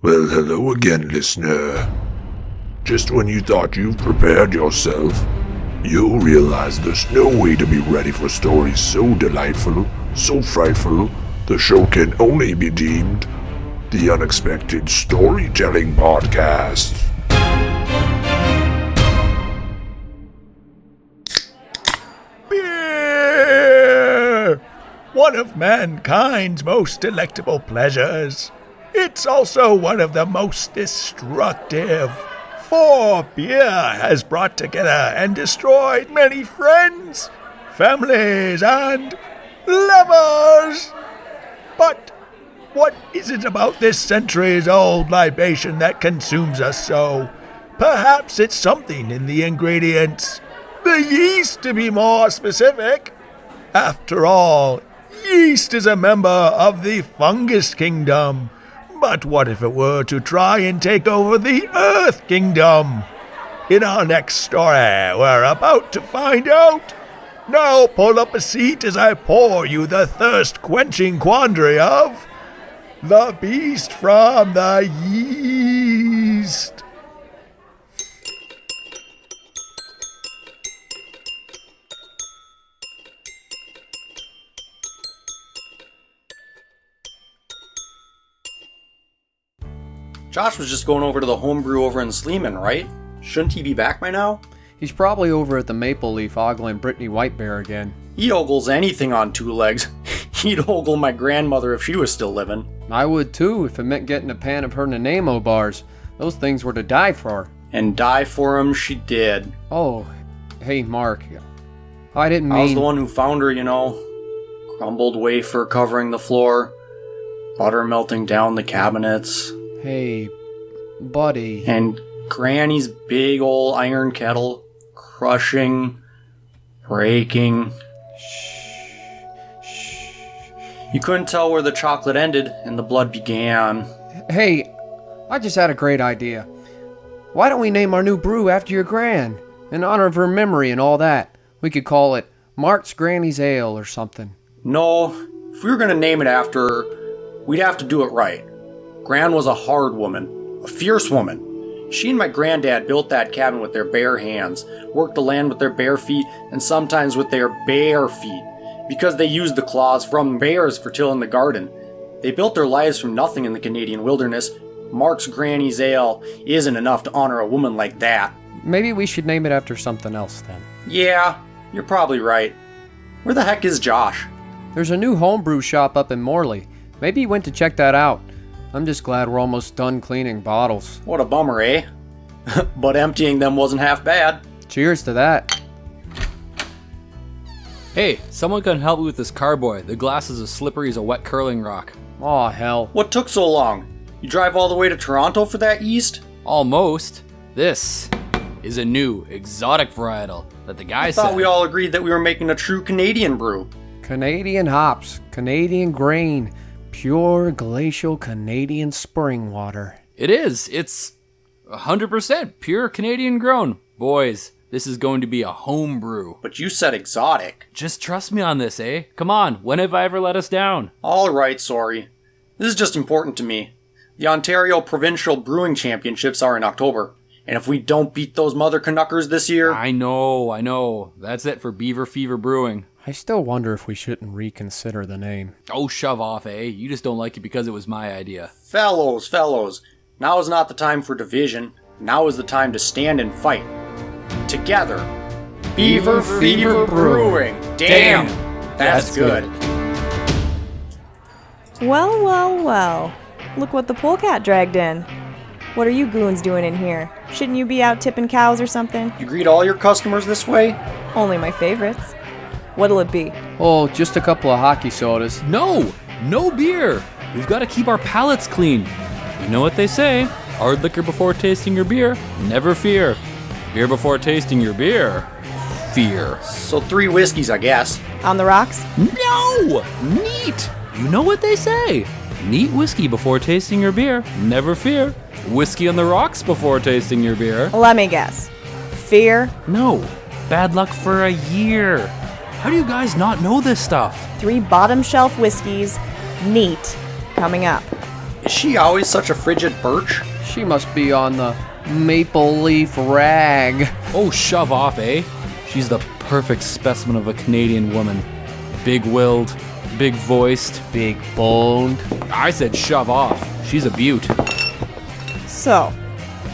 Well, hello again, listener. Just when you thought you've prepared yourself, you'll realize there's no way to be ready for stories so delightful, so frightful, the show can only be deemed the Unexpected Storytelling Podcast. Beer! One of mankind's most delectable pleasures. It's also one of the most destructive. For beer has brought together and destroyed many friends, families, and lovers. But what is it about this centuries-old libation that consumes us so? Perhaps it's something in the ingredients. The yeast, to be more specific. After all, yeast is a member of the fungus kingdom. But what if it were to try and take over the Earth Kingdom? In our next story, we're about to find out. Now pull up a seat as I pour you the thirst-quenching quandary of the Beast from the Yeast. Josh was just going over to the homebrew over in Sleeman, right? Shouldn't he be back by now? He's probably over at the Maple Leaf ogling Brittany Whitebear again. He ogles anything on two legs. He'd ogle my grandmother if she was still living. I would too if it meant getting a pan of her Nanaimo bars. Those things were to die for. And die for him she did. Oh, hey Mark. I didn't mean... I was the one who found her, you know. Crumbled wafer covering the floor. Butter melting down the cabinets. Hey, buddy. And Granny's big old iron kettle, crushing, breaking. Shh. You couldn't tell where the chocolate ended and the blood began. Hey, I just had a great idea. Why don't we name our new brew after your gran? In honor of her memory and all that. We could call it Mark's Granny's Ale or something. No, if we were going to name it after her, we'd have to do it right. Gran was a hard woman, a fierce woman. She and my granddad built that cabin with their bare hands, worked the land with their bare feet, and sometimes with their bare feet, because they used the claws from bears for tilling the garden. They built their lives from nothing in the Canadian wilderness. Mark's Granny's Ale isn't enough to honor a woman like that. Maybe we should name it after something else then. Yeah, you're probably right. Where the heck is Josh? There's a new homebrew shop up in Morley. Maybe he went to check that out. I'm just glad we're almost done cleaning bottles. What a bummer, eh? But emptying them wasn't half bad. Cheers to that. Hey, someone can help me with this carboy. The glass is as slippery as a wet curling rock. Aw, hell. What took so long? You drive all the way to Toronto for that yeast? Almost. This is a new, exotic varietal that the guy said. I thought we all agreed that we were making a true Canadian brew. Canadian hops, Canadian grain, pure glacial Canadian spring water. It is. It's 100% pure Canadian grown. Boys, this is going to be a home brew. But you said exotic. Just trust me on this, eh? Come on, when have I ever let us down? Alright, sorry. This is just important to me. The Ontario Provincial Brewing Championships are in October. And if we don't beat those mother Canuckers this year... I know. That's it for Beaver Fever Brewing. I still wonder if we shouldn't reconsider the name. Oh, shove off, eh? You just don't like it because it was my idea. Fellows. Now is not the time for division. Now is the time to stand and fight. Together. Beaver Fever Brewing. Damn, that's good. Well. Look what the polecat dragged in. What are you goons doing in here? Shouldn't you be out tipping cows or something? You greet all your customers this way? Only my favorites. What'll it be? Oh, just a couple of hockey sodas. No beer. We've got to keep our palates clean. You know what they say, hard liquor before tasting your beer, never fear. Beer before tasting your beer, fear. So 3 whiskeys, I guess. On the rocks? No! Neat! You know what they say, neat whiskey before tasting your beer, never fear. Whiskey on the rocks before tasting your beer. Let me guess. Fear? No, bad luck for a year. How do you guys not know this stuff? 3 bottom shelf whiskeys. Neat. Coming up. Is Is she always such a frigid birch? She must be on the maple leaf rag. Oh, shove off, eh? She's the perfect specimen of a Canadian woman. Big-willed, big-voiced. Big-boned. I said shove off. She's a beaut. So,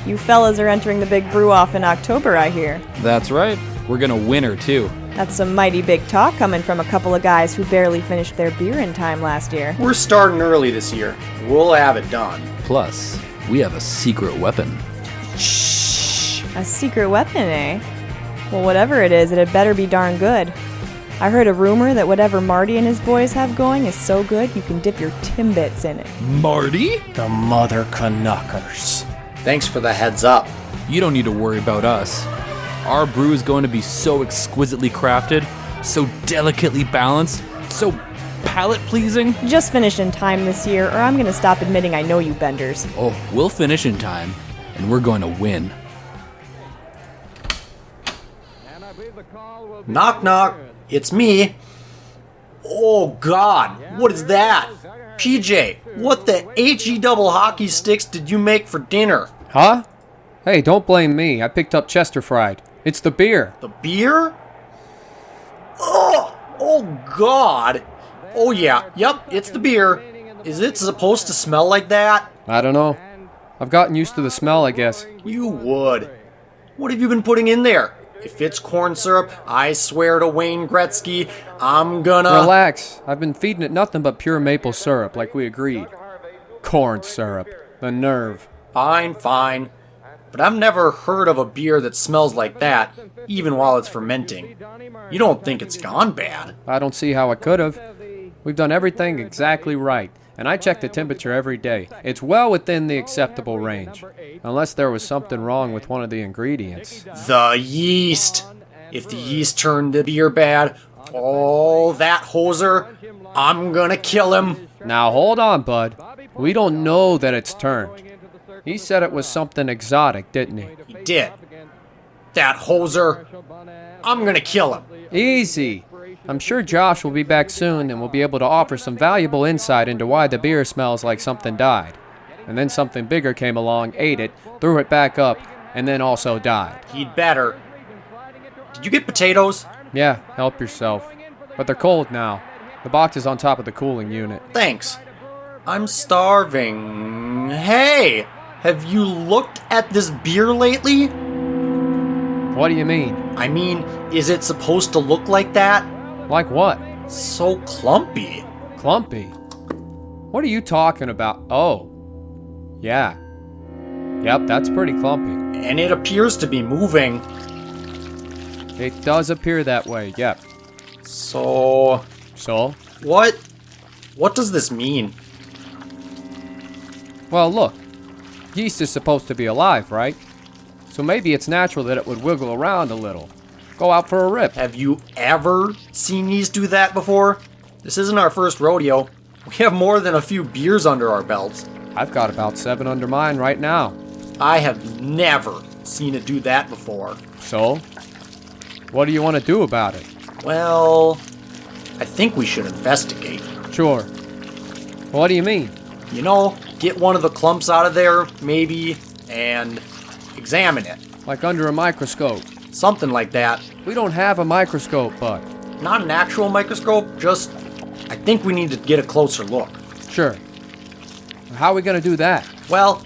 you fellas are entering the big brew-off in October, I hear. That's right. We're gonna win her, too. That's some mighty big talk coming from a couple of guys who barely finished their beer in time last year. We're starting early this year. We'll have it done. Plus, we have a secret weapon. Shh! A secret weapon, eh? Well, whatever it is, it had better be darn good. I heard a rumor that whatever Marty and his boys have going is so good you can dip your Timbits in it. Marty? The mother Canuckers. Thanks for the heads up. You don't need to worry about us. Our brew is going to be so exquisitely crafted, so delicately balanced, so palate-pleasing. Just finish in time this year, or I'm gonna stop admitting I know you benders. Oh, we'll finish in time, and we're going to win. Knock, knock. It's me. Oh, God. What is that? PJ, what the HE double hockey sticks did you make for dinner? Huh? Hey, don't blame me. I picked up Chester Fried. It's the beer. The beer? Oh, God. Oh, yeah. Yep, it's the beer. Is it supposed to smell like that? I don't know. I've gotten used to the smell, I guess. You would. What have you been putting in there? If it's corn syrup, I swear to Wayne Gretzky, I'm gonna... Relax. I've been feeding it nothing but pure maple syrup, like we agreed. Corn syrup. The nerve. Fine. But I've never heard of a beer that smells like that, even while it's fermenting. You don't think it's gone bad? I don't see how it could have. We've done everything exactly right, and I check the temperature every day. It's well within the acceptable range, unless there was something wrong with one of the ingredients. The yeast. If the yeast turned the beer bad, oh, that hoser, I'm gonna kill him. Now hold on, bud. We don't know that it's turned. He said it was something exotic, didn't he? He did. That hoser, I'm gonna kill him. Easy. I'm sure Josh will be back soon and will be able to offer some valuable insight into why the beer smells like something died. And then something bigger came along, ate it, threw it back up, and then also died. He'd better. Did you get potatoes? Yeah, help yourself. But they're cold now. The box is on top of the cooling unit. Thanks. I'm starving. Hey, have you looked at this beer lately? What do you mean? I mean, is it supposed to look like that? Like what? So clumpy. Clumpy? What are you talking about? Oh. Yeah. Yep, that's pretty clumpy. And it appears to be moving. It does appear that way, yep. So, what does this mean? Well, look. Yeast is supposed to be alive, right? So maybe it's natural that it would wiggle around a little. Go out for a rip. Have you ever seen yeast do that before? This isn't our first rodeo. We have more than a few beers under our belts. I've got about 7 under mine right now. I have never seen it do that before. So? What do you want to do about it? Well, I think we should investigate. Sure. What do you mean? You know, get one of the clumps out of there, maybe, and examine it. Like under a microscope. Something like that. We don't have a microscope, bud. Not an actual microscope, just I think we need to get a closer look. Sure. How are we going to do that? Well,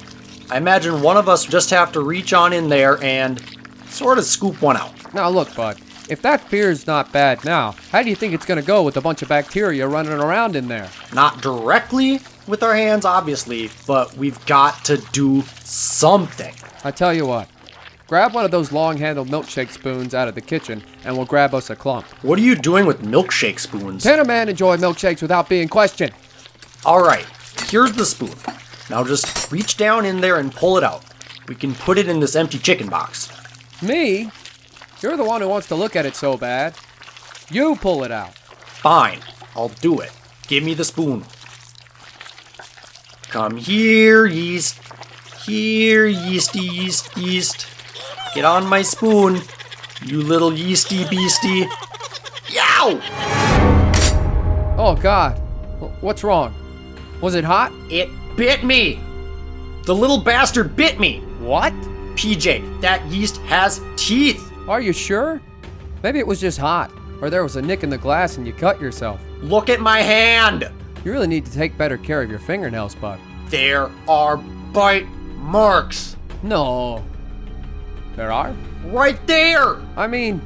I imagine one of us just have to reach on in there and sort of scoop one out. Now look, bud. If that beer's not bad now, how do you think it's going to go with a bunch of bacteria running around in there? Not directly with our hands, obviously, but we've got to do something. I tell you what. Grab one of those long-handled milkshake spoons out of the kitchen, and we'll grab us a clump. What are you doing with milkshake spoons? Can a man enjoy milkshakes without being questioned? Alright, here's the spoon. Now just reach down in there and pull it out. We can put it in this empty chicken box. Me? You're the one who wants to look at it so bad. You pull it out. Fine, I'll do it. Give me the spoon. Come here, yeast. Here, yeasty, yeast, yeast. Get on my spoon, you little yeasty beastie. Yow! Oh, God. What's wrong? Was it hot? It bit me! The little bastard bit me! What? PJ, that yeast has teeth! Are you sure? Maybe it was just hot, or there was a nick in the glass and you cut yourself. Look at my hand! You really need to take better care of your fingernails, bud. There are bite marks! No. There are? Right there! I mean,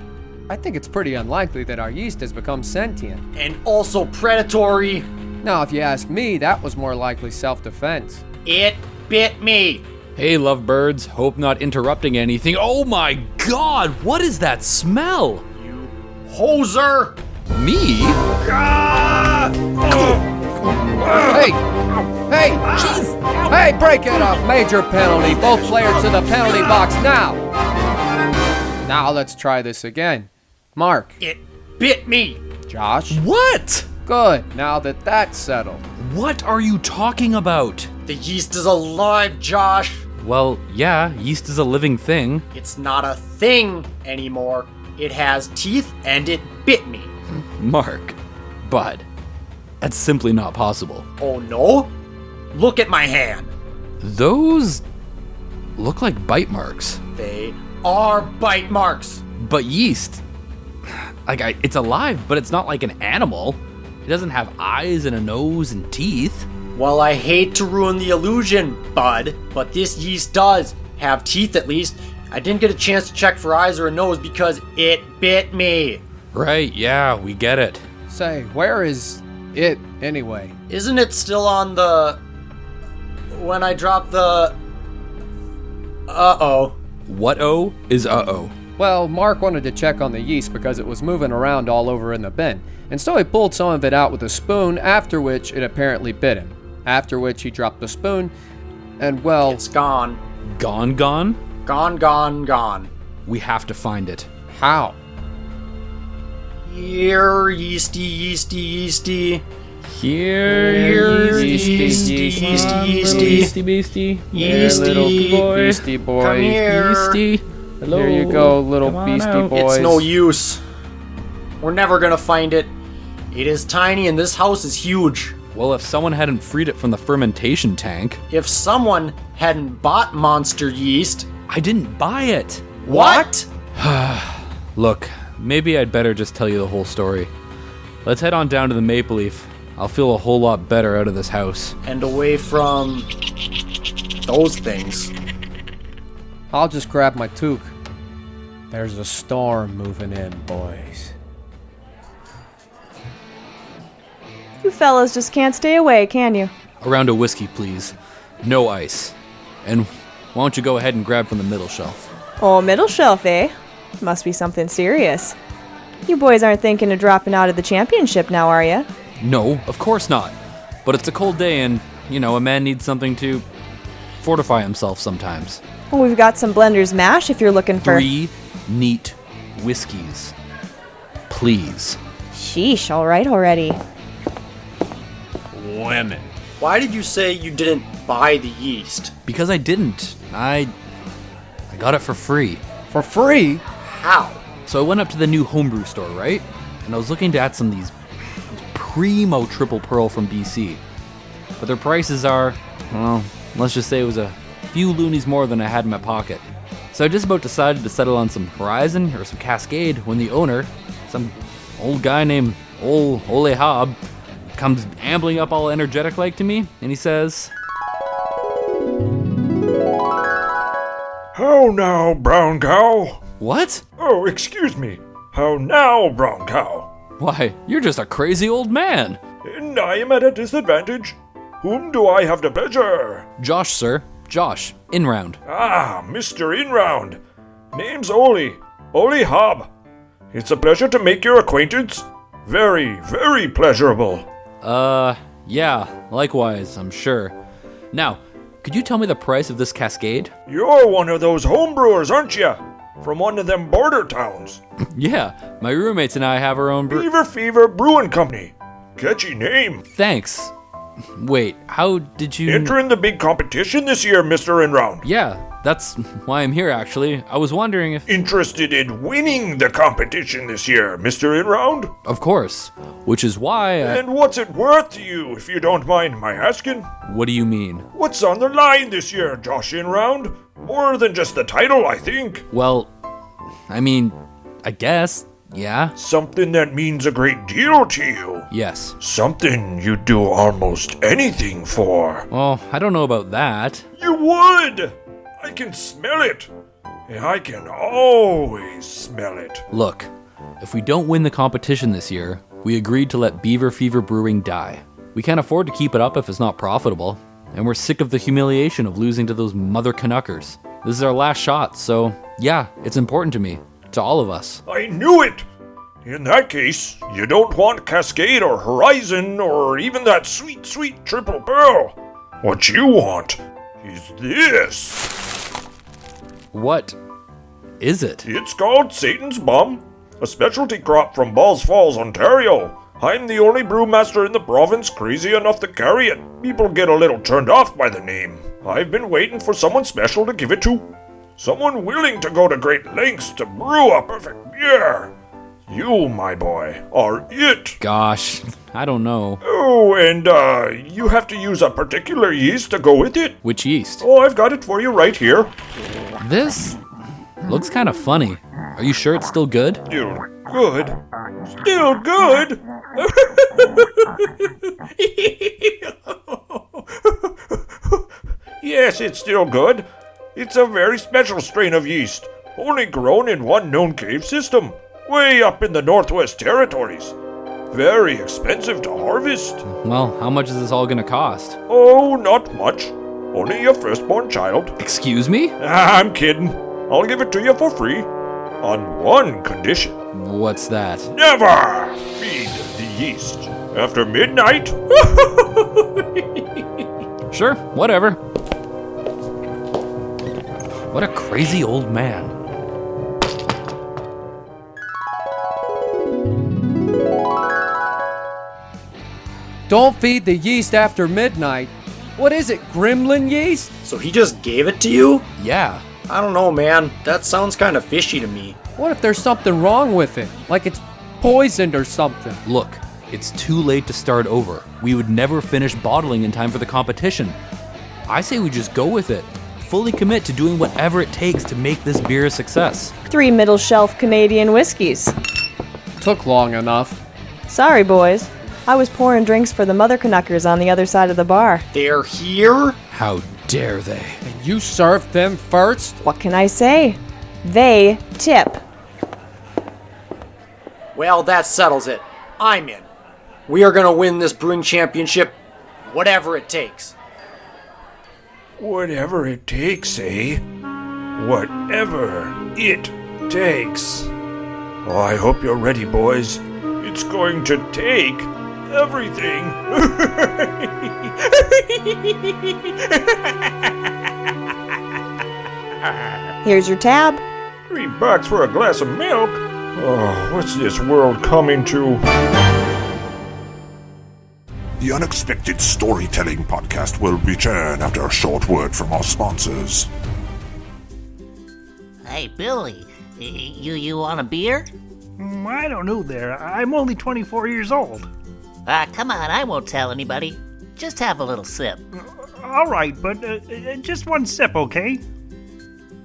I think it's pretty unlikely that our yeast has become sentient. And also predatory. Now, if you ask me, that was more likely self-defense. It bit me! Hey, lovebirds. Hope not interrupting anything. Oh my god, what is that smell? You hoser! Me? Hey! Hey! Jeez! Hey, break it up! Major penalty. Both players to the penalty box now! Now let's try this again. Mark. It bit me! Josh. What? Good. Now that that's settled. What are you talking about? The yeast is alive, Josh! Well, yeah, yeast is a living thing. It's not a thing anymore. It has teeth and it bit me. Mark, Bud, that's simply not possible. Oh no? Look at my hand. Those look like bite marks. They are bite marks. But yeast, it's alive, but it's not like an animal. It doesn't have eyes and a nose and teeth. Well, I hate to ruin the illusion, bud, but this yeast does have teeth at least. I didn't get a chance to check for eyes or a nose because it bit me. Right, yeah, we get it. Say, where is it anyway? Isn't it still on the... when I drop the... Uh-oh. What-oh is uh-oh. Well, Mark wanted to check on the yeast because it was moving around all over in the bin, and so he pulled some of it out with a spoon, after which it apparently bit him. After which he dropped the spoon, and well... It's gone. Gone? Gone, gone, gone. We have to find it. How? Here, yeasty, yeasty, yeasty. Here, yeasty, yeasty, beastie. Yeasty. Little beastie boy. Come here. Beastie. Hello. Here you go, little Come on beastie out. boys. It's no use. We're never gonna find it. It is tiny and this house is huge. Well, if someone hadn't freed it from the fermentation tank... If someone hadn't bought monster yeast... I didn't buy it. What? Look, maybe I'd better just tell you the whole story. Let's head on down to the Maple Leaf. I'll feel a whole lot better out of this house. And away from... those things. I'll just grab my toque. There's a storm moving in, boys. You fellas just can't stay away, can you? A round of whiskey, please. No ice. And why don't you go ahead and grab from the middle shelf? Oh, middle shelf, eh? Must be something serious. You boys aren't thinking of dropping out of the championship now, are ya? No, of course not. But it's a cold day and, a man needs something to fortify himself sometimes. Well, we've got some Blender's Mash if you're looking for... 3 neat whiskeys. Please. Sheesh, all right already. Women. Why did you say you didn't buy the yeast? Because I didn't. I got it for free. For free? How? So I went up to the new homebrew store, right? And I was looking to add some of these primo triple pearl from BC. But their prices are, well, let's just say it was a few loonies more than I had in my pocket. So I just about decided to settle on some Horizon or some Cascade when the owner, some old guy named Ole Hobb, comes ambling up all energetic like to me, and he says, How now, brown cow? "What? Oh, excuse me. How now, brown cow? Why, you're just a crazy old man." And I am at a disadvantage. Whom do I have the pleasure? "Josh, sir. Josh, in round." Ah, Mr. Inround. Name's Ole Hobb. It's a pleasure to make your acquaintance. Very, very pleasurable. Yeah, likewise, I'm sure. Now, could you tell me the price of this Cascade? You're one of those homebrewers, aren't you? From one of them border towns. Yeah, my roommates and I have our own Beaver Fever Brewing Company. Catchy name. Thanks. Wait, how did you... Entering the big competition this year, Mr. In-Round. Yeah, that's why I'm here, actually. I was wondering if... Interested in winning the competition this year, Mr. In-Round? Of course. Which is why I... And what's it worth to you, if you don't mind my asking? What do you mean? What's on the line this year, Josh In-Round? More than just the title, I think. Well, I mean, I guess, yeah. Something that means a great deal to you. Yes. Something you'd do almost anything for. Well, I don't know about that. You would! I can smell it. And I can always smell it. Look, if we don't win the competition this year, we agreed to let Beaver Fever Brewing die. We can't afford to keep it up if it's not profitable. And we're sick of the humiliation of losing to those mother Canuckers. This is our last shot, so yeah, it's important to me. To all of us. I knew it! In that case, you don't want Cascade or Horizon or even that sweet, sweet Triple Pearl. What you want is this. What is it? It's called Satan's Bum, a specialty crop from Balls Falls, Ontario. I'm the only brewmaster in the province crazy enough to carry it. People get a little turned off by the name. I've been waiting for someone special to give it to. Someone willing to go to great lengths to brew a perfect beer. You, my boy, are it. Gosh, I don't know. Oh, and you have to use a particular yeast to go with it. Which yeast? Oh, I've got it for you right here. This looks kind of funny. Are you sure it's still good? Still good. Still good. Yes, it's still good. It's a very special strain of yeast, only grown in one known cave system, way up in the Northwest Territories. Very expensive to harvest. Well, how much is this all gonna cost? Oh, not much. Only your firstborn child. Excuse me? I'm kidding. I'll give it to you for free. On one condition. What's that? Never feed the yeast after midnight. Sure, whatever. What a crazy old man. Don't feed the yeast after midnight. What is it, gremlin yeast? So he just gave it to you? Yeah. I don't know, man. That sounds kind of fishy to me. What if there's something wrong with it? Like it's poisoned or something? Look, it's too late to start over. We would never finish bottling in time for the competition. I say we just go with it. Fully commit to doing whatever it takes to make this beer a success. 3 middle shelf Canadian whiskeys. Took long enough. Sorry, boys. I was pouring drinks for the mother Canuckers on the other side of the bar. They're here? How dare they? And you served them first? What can I say? They tip. Well, that settles it. I'm in. We are going to win this brewing championship, whatever it takes. Whatever it takes, eh? Whatever it takes. Oh, I hope you're ready, boys. It's going to take everything. Here's your tab. $3 for a glass of milk? Oh, what's this world coming to? The Unexpected Storytelling Podcast will return after a short word from our sponsors. Hey, Billy, you want a beer? I don't know there. I'm only 24 years old. Come on, I won't tell anybody. Just have a little sip. All right, but just one sip, okay?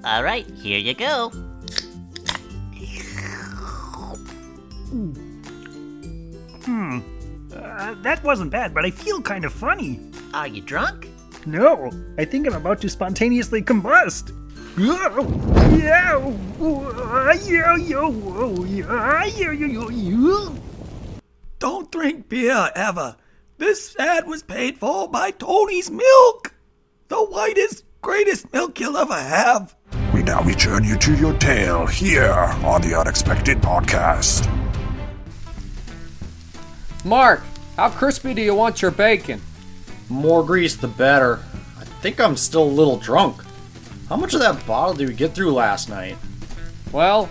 All right, here you go. That wasn't bad, but I feel kind of funny. Are you drunk? No, I think I'm about to spontaneously combust. Don't drink beer ever. This ad was paid for by Tony's Milk. The whitest, greatest milk you'll ever have. We now return you to your tale here on the Unexpected Podcast. Mark, how crispy do you want your bacon? More grease, the better. I think I'm still a little drunk. How much of that bottle did we get through last night? Well,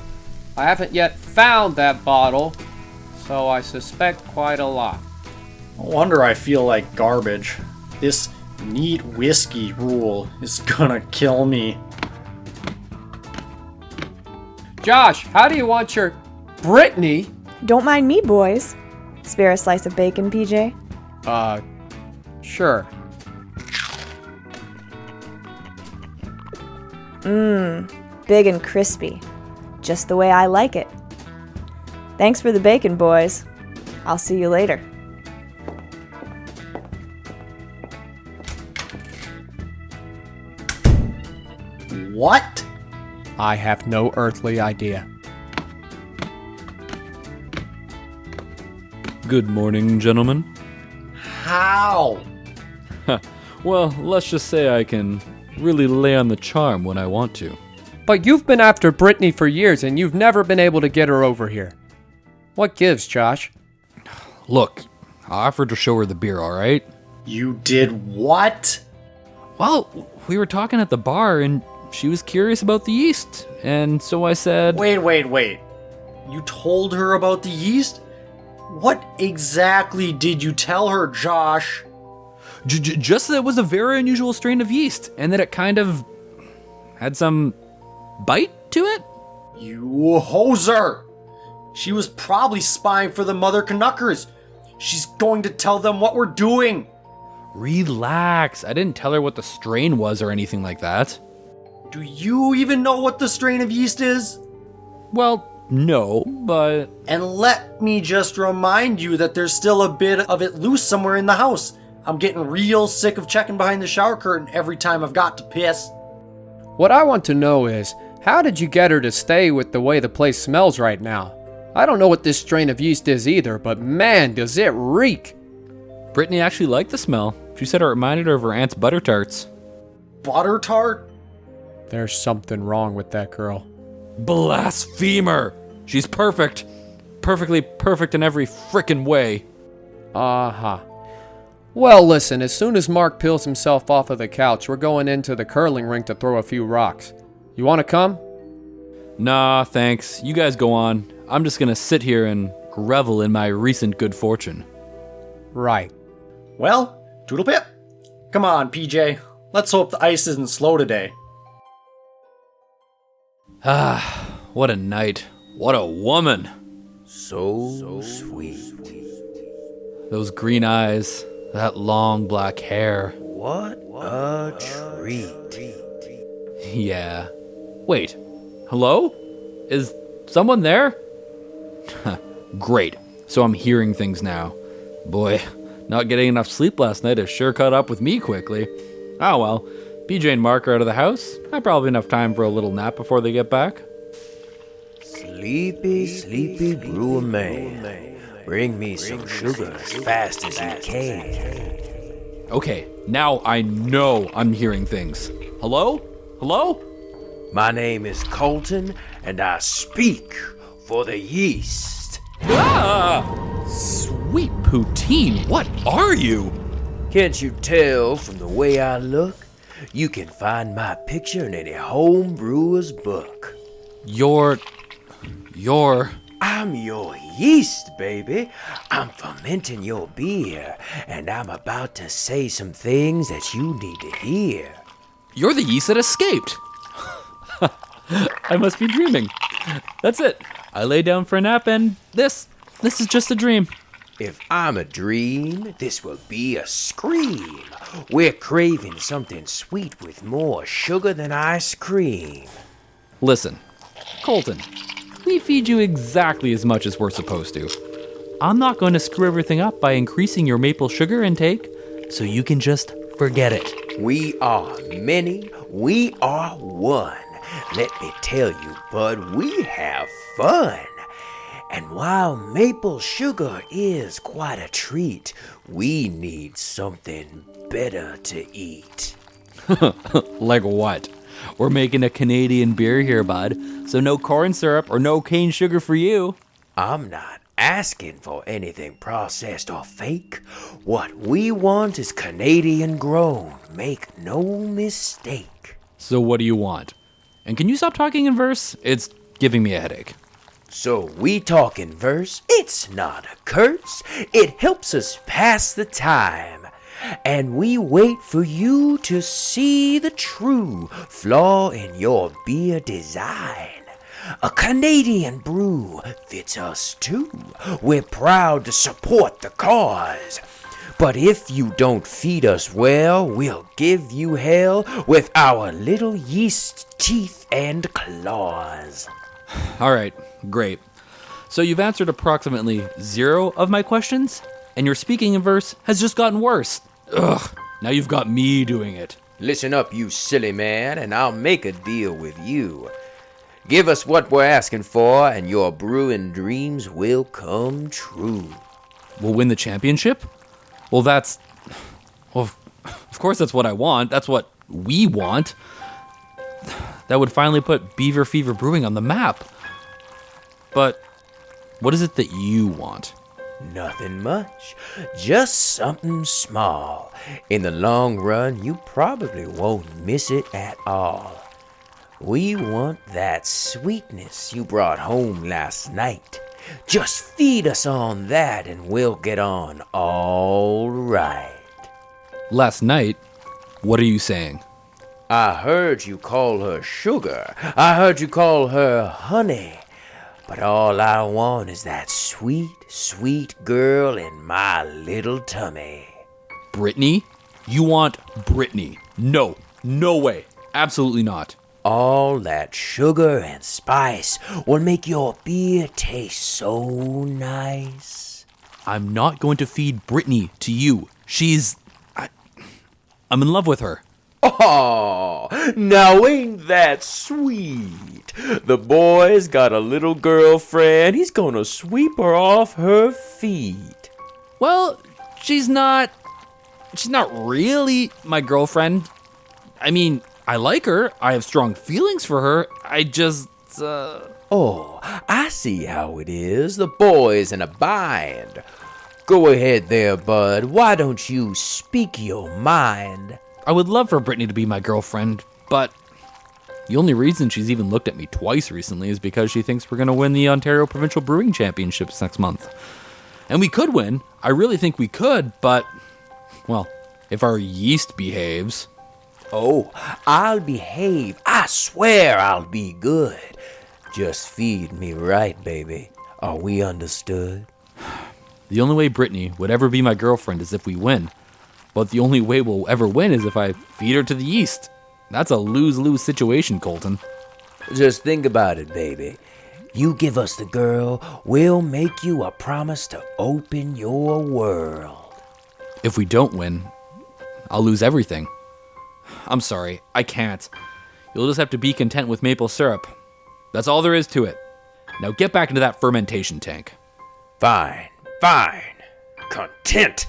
I haven't yet found that bottle, so I suspect quite a lot. No wonder I feel like garbage. This neat whiskey rule is gonna kill me. Josh, how do you want your Brittany? Don't mind me, boys. Spare a slice of bacon, PJ? Sure. Big and crispy. Just the way I like it. Thanks for the bacon, boys. I'll see you later. What? I have no earthly idea. Good morning, gentlemen. How? Well, let's just say I can really lay on the charm when I want to. But you've been after Brittany for years and you've never been able to get her over here. What gives, Josh? Look, I offered to show her the beer, all right? You did what? Well, we were talking at the bar and she was curious about the yeast, and so I said... Wait. You told her about the yeast? What exactly did you tell her, Josh? Just that it was a very unusual strain of yeast, and that it kind of had some bite to it? You hoser! She was probably spying for the Mother Canuckers. She's going to tell them what we're doing. Relax. I didn't tell her what the strain was or anything like that. Do you even know what the strain of yeast is? Well, no, but... And let me just remind you that there's still a bit of it loose somewhere in the house. I'm getting real sick of checking behind the shower curtain every time I've got to piss. What I want to know is, how did you get her to stay with the way the place smells right now? I don't know what this strain of yeast is either, but man, does it reek! Brittany actually liked the smell. She said it reminded her of her aunt's butter tarts. Butter tart? There's something wrong with that girl. Blasphemer! She's perfect. Perfectly perfect in every frickin' way. Uh-huh. Well, listen, as soon as Mark peels himself off of the couch, we're going into the curling rink to throw a few rocks. You want to come? Nah, thanks. You guys go on. I'm just gonna sit here and revel in my recent good fortune. Right. Well, toodle pip. Come on, PJ. Let's hope the ice isn't slow today. Ah, what a night. What a woman. So sweet. Those green eyes, that long black hair. What a treat. Yeah. Wait. Hello? Is someone there? Great. So I'm hearing things now. Boy, not getting enough sleep last night has sure caught up with me quickly. Oh well. PJ and Mark are out of the house. I have probably enough time for a little nap before they get back. Sleepy brewer man. Bring me some sugar as fast as you can. Okay, now I know I'm hearing things. Hello? Hello? My name is Colton, and I speak for the yeast. Ah! Sweet poutine, what are you? Can't you tell from the way I look? You can find my picture in any home brewer's book. I'm your yeast, baby. I'm fermenting your beer, and I'm about to say some things that you need to hear. You're the yeast that escaped. I must be dreaming. That's it. I lay down for a nap, and this is just a dream. If I'm a dream, this will be a scream. We're craving something sweet with more sugar than ice cream. Listen, Colton, we feed you exactly as much as we're supposed to. I'm not going to screw everything up by increasing your maple sugar intake, so you can just forget it. We are many, we are one. Let me tell you, bud, we have fun. And while maple sugar is quite a treat, we need something better to eat. Like what? We're making a Canadian beer here, bud, so no corn syrup or no cane sugar for you. I'm not asking for anything processed or fake. What we want is Canadian grown. Make no mistake. So what do you want? And can you stop talking in verse? It's giving me a headache. So we talk in verse, it's not a curse, it helps us pass the time. And we wait for you to see the true flaw in your beer design. A Canadian brew fits us too. We're proud to support the cause. But if you don't feed us well, we'll give you hell with our little yeast teeth and claws. All right, great. So you've answered approximately 0 of my questions, and your speaking in verse has just gotten worse. Ugh, now you've got me doing it. Listen up, you silly man, and I'll make a deal with you. Give us what we're asking for, and your brewing dreams will come true. We'll win the championship? Well, of course that's what I want. That's what we want. That would finally put Beaver Fever Brewing on the map. But what is it that you want? Nothing much, just something small. In the long run, you probably won't miss it at all. We want that sweetness you brought home last night. Just feed us on that and we'll get on all right. Last night? What are you saying? I heard you call her sugar. I heard you call her honey. But all I want is that sweet, sweet girl in my little tummy. Brittany? You want Brittany? No way. Absolutely not. All that sugar and spice will make your beer taste so nice. I'm not going to feed Brittany to you. I'm in love with her. Oh, now ain't that sweet? The boy's got a little girlfriend. He's gonna sweep her off her feet. Well, she's not really my girlfriend. I mean, I like her. I have strong feelings for her. I just, Oh, I see how it is. The boy's in a bind. Go ahead there, bud. Why don't you speak your mind? I would love for Brittany to be my girlfriend, but the only reason she's even looked at me twice recently is because she thinks we're going to win the Ontario Provincial Brewing Championships next month. And we could win. I really think we could, but, well, if our yeast behaves. Oh, I'll behave. I swear I'll be good. Just feed me right, baby. Are we understood? The only way Brittany would ever be my girlfriend is if we win. But the only way we'll ever win is if I feed her to the yeast. That's a lose-lose situation, Colton. Just think about it, baby. You give us the girl, we'll make you a promise to open your world. If we don't win, I'll lose everything. I'm sorry, I can't. You'll just have to be content with maple syrup. That's all there is to it. Now get back into that fermentation tank. Fine. Content.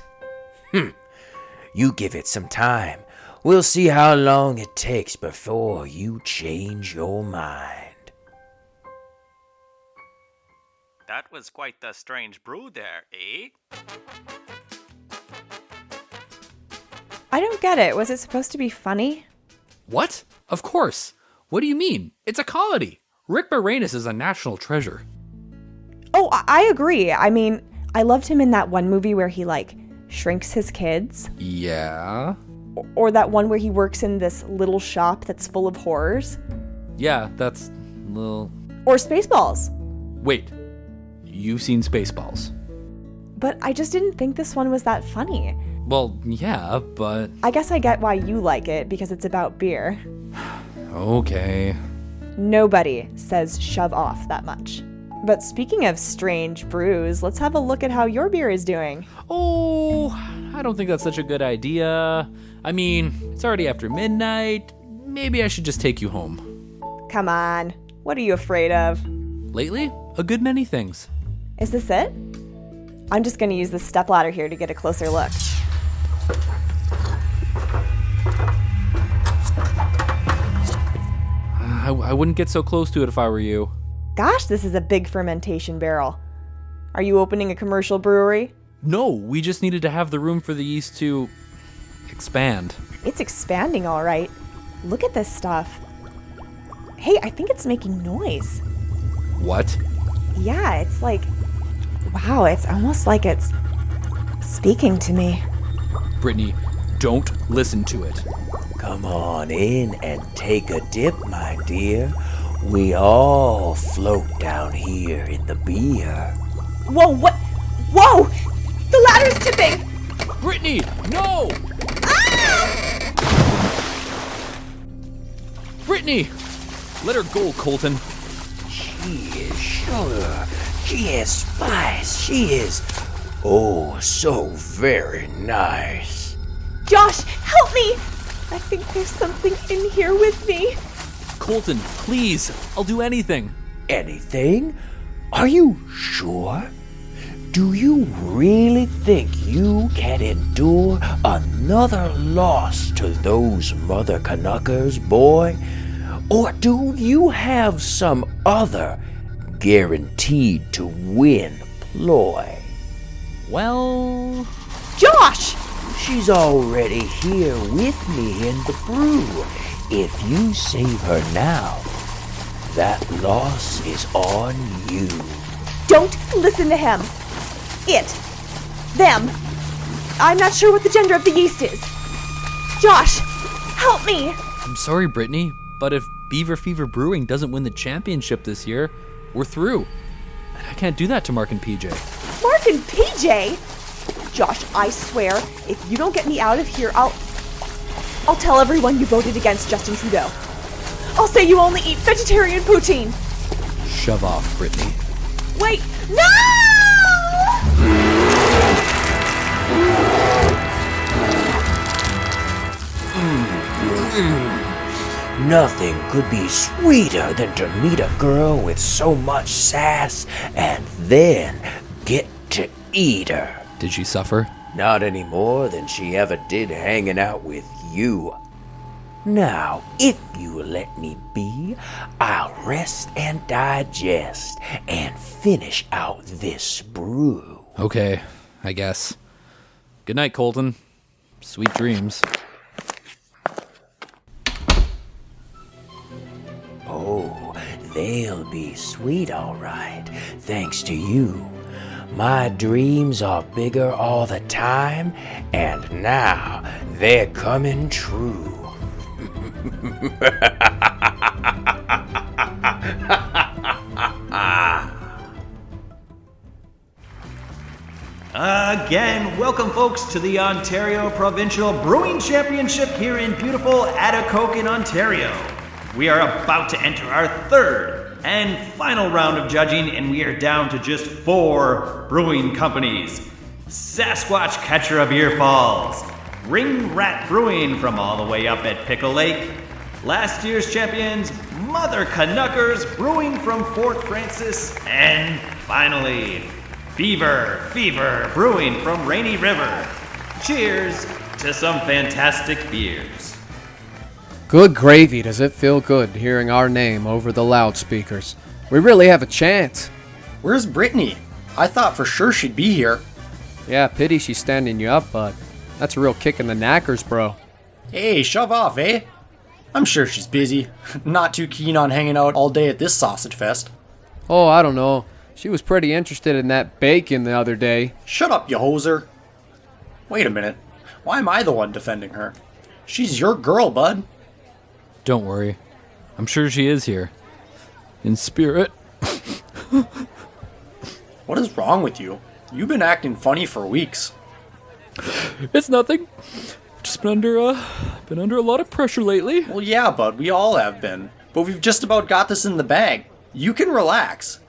You give it some time. We'll see how long it takes before you change your mind. That was quite the strange brew there, eh? I don't get it. Was it supposed to be funny? What? Of course. What do you mean? It's a comedy. Rick Moranis is a national treasure. Oh, I agree. I mean, I loved him in that one movie where he, shrinks his kids. Yeah? Or that one where he works in this little shop that's full of horrors. Yeah, that's little... Or Spaceballs. Wait, you've seen Spaceballs? But I just didn't think this one was that funny. Well, yeah, but... I guess I get why you like it, because it's about beer. Okay. Nobody says shove off that much. But speaking of strange brews, let's have a look at how your beer is doing. Oh, I don't think that's such a good idea. I mean, it's already after midnight. Maybe I should just take you home. Come on. What are you afraid of? Lately, a good many things. Is this it? I'm just going to use this stepladder here to get a closer look. I wouldn't get so close to it if I were you. Gosh, this is a big fermentation barrel. Are you opening a commercial brewery? No, we just needed to have the room for the yeast to expand. It's expanding all right. Look at this stuff. Hey, I think it's making noise. What? Yeah, it's like... Wow, it's almost like it's speaking to me. Brittany, don't listen to it. Come on in and take a dip, my dear. We all float down here in the beer. Whoa, what? Whoa! The ladder's tipping! Brittany, no! Ah! Brittany! Let her go, Colton. She is sugar. She is spice. She is, oh, so very nice. Josh, help me! I think there's something in here with me. Colton, please. I'll do anything. Anything? Are you sure? Do you really think you can endure another loss to those Mother Canuckers, boy? Or do you have some other guaranteed to win ploy? Well... Josh! She's already here with me in the brew. If you save her now, that loss is on you. Don't listen to him. It. Them. I'm not sure what the gender of the yeast is. Josh, help me. I'm sorry, Brittany, but if Beaver Fever Brewing doesn't win the championship this year, we're through. And I can't do that to Mark and PJ. Mark and PJ? Josh, I swear, if you don't get me out of here, I'll tell everyone you voted against Justin Trudeau. I'll say you only eat vegetarian poutine. Shove off, Brittany. Wait, no! Nothing could be sweeter than to meet a girl with so much sass and then get to eat her. Did she suffer? Not any more than she ever did hanging out with you. Now, if you let me be, I'll rest and digest and finish out this brew. Okay, I guess. Good night, Colton. Sweet dreams. Oh, they'll be sweet, all right, thanks to you. My dreams are bigger all the time, and now they're coming true. Again, welcome folks to the Ontario Provincial Brewing Championship here in beautiful Atikokan, Ontario. We are about to enter our third and final round of judging, and we are down to just 4 brewing companies. Sasquatch Catcher of Ear Falls, Ring Rat Brewing from all the way up at Pickle Lake, last year's champions, Mother Canuckers Brewing from Fort Francis, and finally, Beaver Fever Brewing from Rainy River. Cheers to some fantastic beers. Good gravy, does it feel good hearing our name over the loudspeakers. We really have a chance. Where's Brittany? I thought for sure she'd be here. Yeah, pity she's standing you up, but that's a real kick in the knackers, bro. Hey, shove off, eh? I'm sure she's busy. Not too keen on hanging out all day at this sausage fest. Oh, I don't know. She was pretty interested in that bacon the other day. Shut up, you hoser. Wait a minute. Why am I the one defending her? She's your girl, bud. Don't worry. I'm sure she is here. In spirit. What is wrong with you? You've been acting funny for weeks. It's nothing. Just been under a lot of pressure lately. Well, yeah, bud, we all have been. But we've just about got this in the bag. You can relax.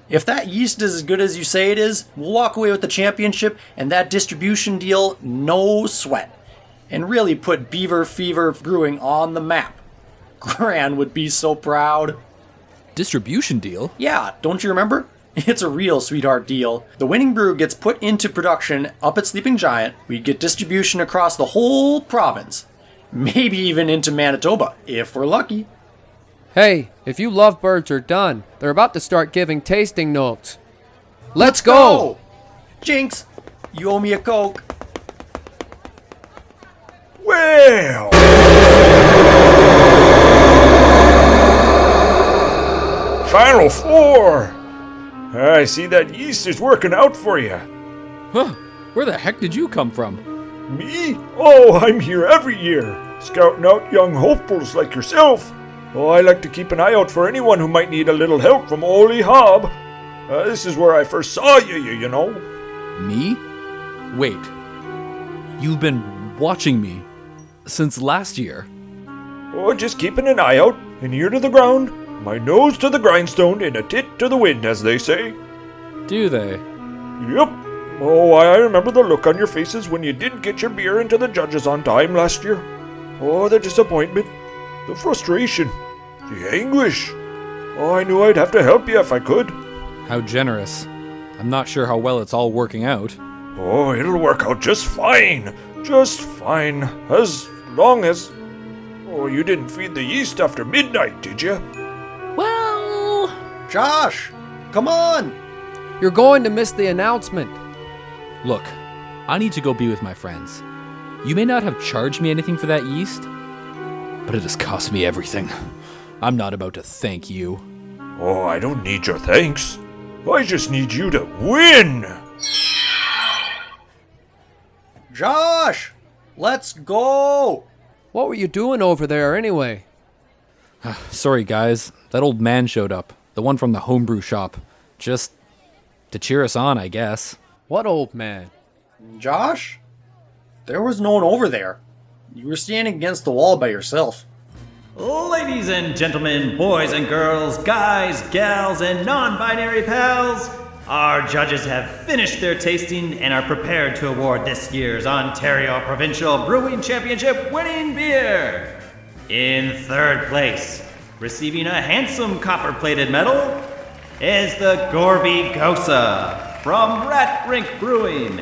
If that yeast is as good as you say it is, we'll walk away with the championship and that distribution deal, no sweat. And really put Beaver Fever Brewing on the map. Gran would be so proud. Distribution deal? Yeah, don't you remember? It's a real sweetheart deal. The winning brew gets put into production up at Sleeping Giant. We'd get distribution across the whole province. Maybe even into Manitoba, if we're lucky. Hey, if you lovebirds are done, they're about to start giving tasting notes. Let's go! Jinx, you owe me a Coke. Well! Final 4! I see that yeast is working out for you. Huh, where the heck did you come from? Me? Oh, I'm here every year, scouting out young hopefuls like yourself. Oh, I like to keep an eye out for anyone who might need a little help from Holy Hob. This is where I first saw you know. Me? Wait. You've been watching me since last year? Oh, just keeping an eye out, an ear to the ground, my nose to the grindstone, and a tit to the wind, as they say. Do they? Yep. Oh, I remember the look on your faces when you didn't get your beer into the judges on time last year. Oh, the disappointment, the frustration, the anguish. Oh, I knew I'd have to help you if I could. How generous. I'm not sure how well it's all working out. Oh, it'll work out just fine. Just fine. As long as... Oh, you didn't feed the yeast after midnight, did you? Well... Josh, come on! You're going to miss the announcement. Look, I need to go be with my friends. You may not have charged me anything for that yeast, but it has cost me everything. I'm not about to thank you. Oh, I don't need your thanks. I just need you to win! Josh! Let's go! What were you doing over there anyway? Sorry, guys. That old man showed up. The one from the homebrew shop. Just to cheer us on, I guess. What old man? Josh? There was no one over there. You were standing against the wall by yourself. Ladies and gentlemen, boys and girls, guys, gals, and non-binary pals, our judges have finished their tasting and are prepared to award this year's Ontario Provincial Brewing Championship winning beer. In third place, receiving a handsome copper-plated medal, is the Gorby Gosa from Rat Rink Brewing.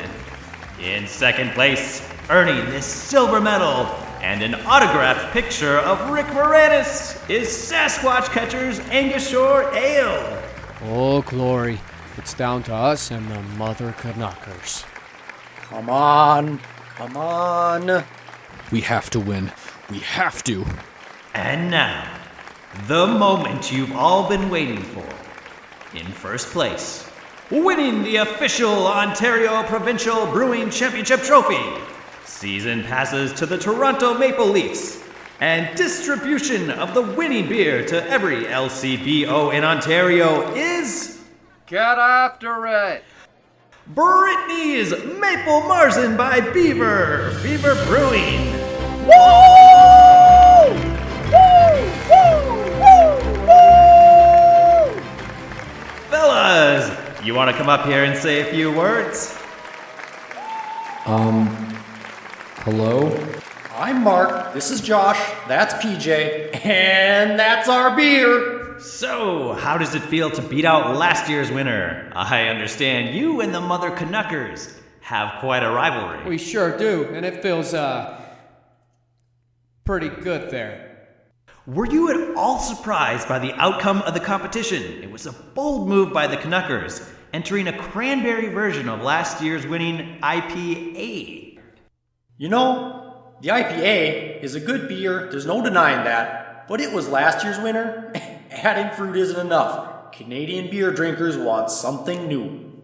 In second place, earning this silver medal and an autographed picture of Rick Moranis, is Sasquatch Catcher's Angus Shore Ale. Oh, glory. It's down to us and the Mother Canuckers. Come on. Come on. We have to win. We have to. And now, the moment you've all been waiting for. In first place, winning the official Ontario Provincial Brewing Championship trophy, season passes to the Toronto Maple Leafs, and distribution of the winning beer to every LCBO in Ontario is... Get after it! Brittany's Maple Marzen by Beaver Brewing. Woo! Woo! Woo! Woo! Fellas, you want to come up here and say a few words? Hello? I'm Mark, this is Josh, that's PJ, and that's our beer! So, how does it feel to beat out last year's winner? I understand you and the Mother Canuckers have quite a rivalry. We sure do, and it feels, pretty good there. Were you at all surprised by the outcome of the competition? It was a bold move by the Canuckers, entering a cranberry version of last year's winning IPA. You know, the IPA is a good beer, there's no denying that, but it was last year's winner. Adding fruit isn't enough. Canadian beer drinkers want something new.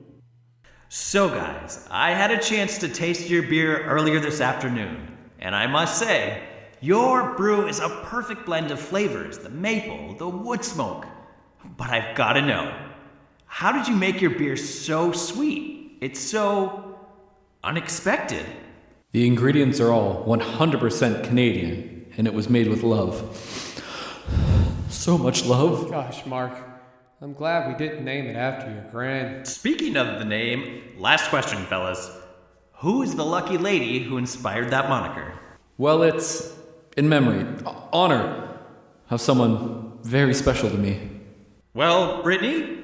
So guys, I had a chance to taste your beer earlier this afternoon, and I must say, your brew is a perfect blend of flavors, the maple, the wood smoke. But I've gotta know, how did you make your beer so sweet? It's so unexpected. The ingredients are all 100% Canadian, and it was made with love. So much love. Gosh, Mark, I'm glad we didn't name it after your grand. Speaking of the name, last question, fellas. Who is the lucky lady who inspired that moniker? Well, it's in memory, honor of someone very special to me. Well, Brittany,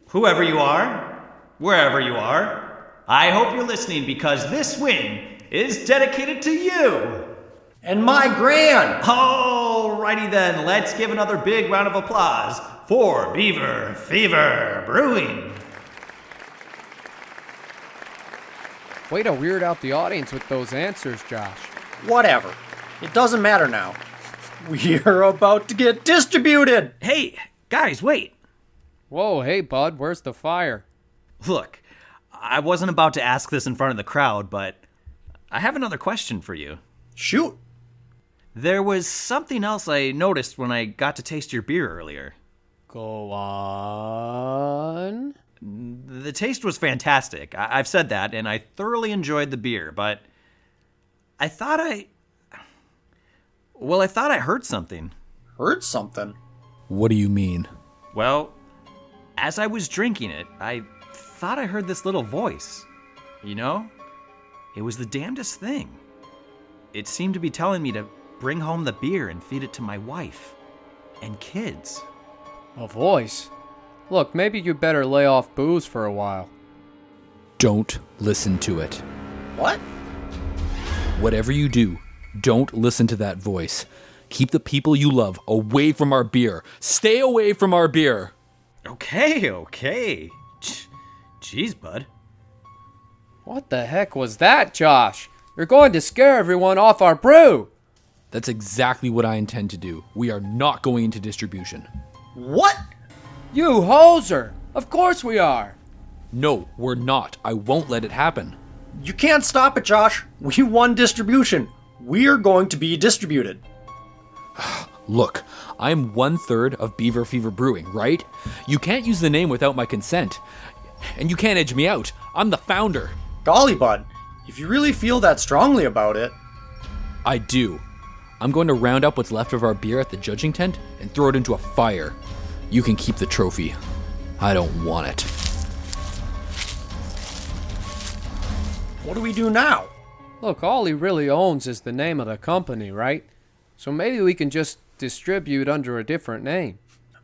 whoever you are, wherever you are, I hope you're listening because this win is dedicated to you. And my gran. Alrighty then, let's give another big round of applause for Beaver Brewing. Way to weird out the audience with those answers, Josh. Whatever. It doesn't matter now. We're about to get distributed. Hey, guys, wait. Whoa, hey, bud, where's the fire? Look, I wasn't about to ask this in front of the crowd, but I have another question for you. Shoot. There was something else I noticed when I got to taste your beer earlier. Go on. The taste was fantastic. I've said that, and I thoroughly enjoyed the beer, but I thought I heard something. Heard something? What do you mean? Well, as I was drinking it, I thought I heard this little voice. You know? It was the damnedest thing. It seemed to be telling me to bring home the beer and feed it to my wife and kids. A voice? Look, maybe you better lay off booze for a while. Don't listen to it. What? Whatever you do, don't listen to that voice. Keep the people you love away from our beer. Stay away from our beer. Okay. Jeez, bud. What the heck was that, Josh? You're going to scare everyone off our brew. That's exactly what I intend to do. We are not going into distribution. What? You hoser! Of course we are! No, we're not. I won't let it happen. You can't stop it, Josh. We won distribution. We're going to be distributed. Look, I'm 1/3 of Beaver Fever Brewing, right? You can't use the name without my consent. And you can't edge me out. I'm the founder. Golly, bud. If you really feel that strongly about it. I do. I'm going to round up what's left of our beer at the judging tent and throw it into a fire. You can keep the trophy. I don't want it. What do we do now? Look, all he really owns is the name of the company, right? So maybe we can just distribute under a different name.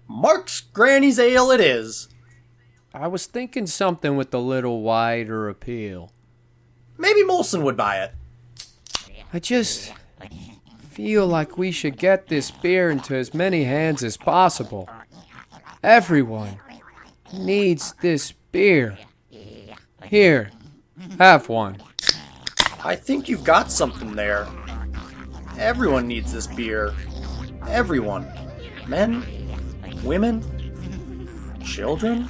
Mark's Granny's Ale it is. I was thinking something with a little wider appeal. Maybe Molson would buy it. I just feel like we should get this beer into as many hands as possible. Everyone needs this beer. Here, have one. I think you've got something there. Everyone needs this beer. Everyone. Men, women, children.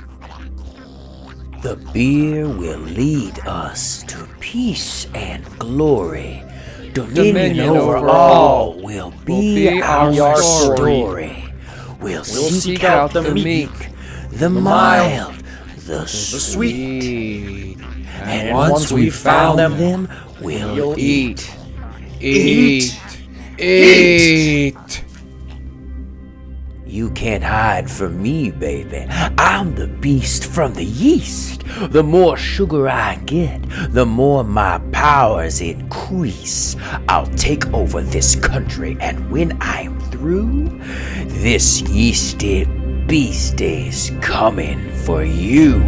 The beer will lead us to peace and glory. Dominion over all will be our story. We'll seek out the meek, the mild, the sweet. And once we've found them, we'll eat. You can't hide from me, baby. I'm the beast from the yeast. The more sugar I get, the more my powers increase. I'll take over this country, and when I'm through, this yeasty beast is coming for you.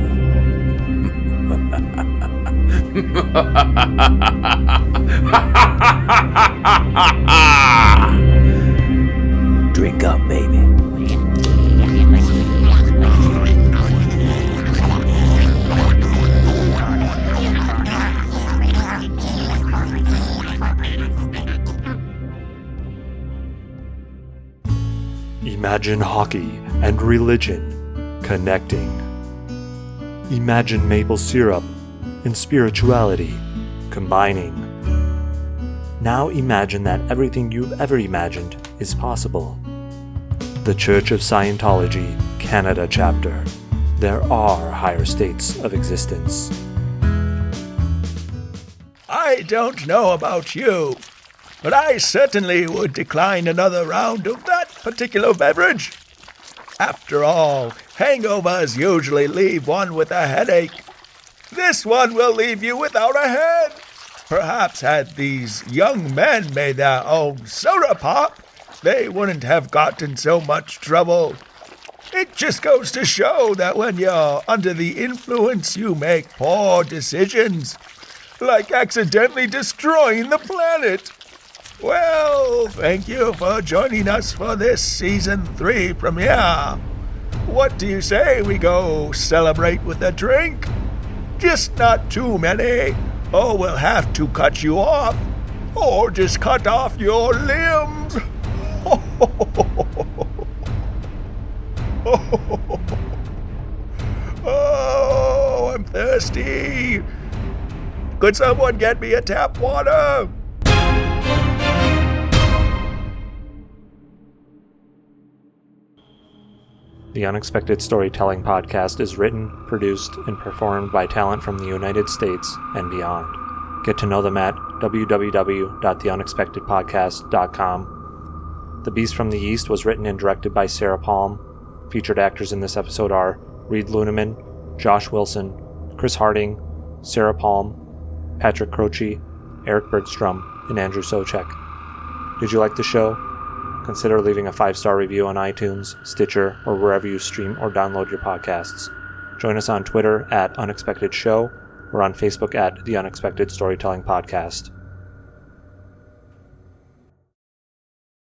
Drink up, baby. Imagine hockey and religion connecting. Imagine maple syrup and spirituality combining. Now imagine that everything you've ever imagined is possible. The Church of Scientology, Canada chapter. There are higher states of existence. I don't know about you, but I certainly would decline another round of that particular beverage. After all, hangovers usually leave one with a headache. This one will leave you without a head. Perhaps had these young men made their own soda pop, they wouldn't have gotten so much trouble. It just goes to show that when you're under the influence, you make poor decisions, like accidentally destroying the planet. Well, thank you for joining us for this Season 3 premiere. What do you say we go celebrate with a drink? Just not too many, or we'll have to cut you off, or just cut off your limbs. thirsty. Could someone get me a tap water? The Unexpected Storytelling Podcast is written, produced, and performed by talent from the United States and beyond. Get to know them at www.theunexpectedpodcast.com. The Beast from the Yeast was written and directed by Sarah Palm. Featured actors in this episode are Reid Lunemann, Josh Wilson, Chris Harding, Sarah Palm, Patrick Croce, Erik Bergstrom, and Andrew Soucek. Did you like the show? Consider leaving a 5-star review on iTunes, Stitcher, or wherever you stream or download your podcasts. Join us on Twitter at Unexpected Show or on Facebook at The Unexpected Storytelling Podcast.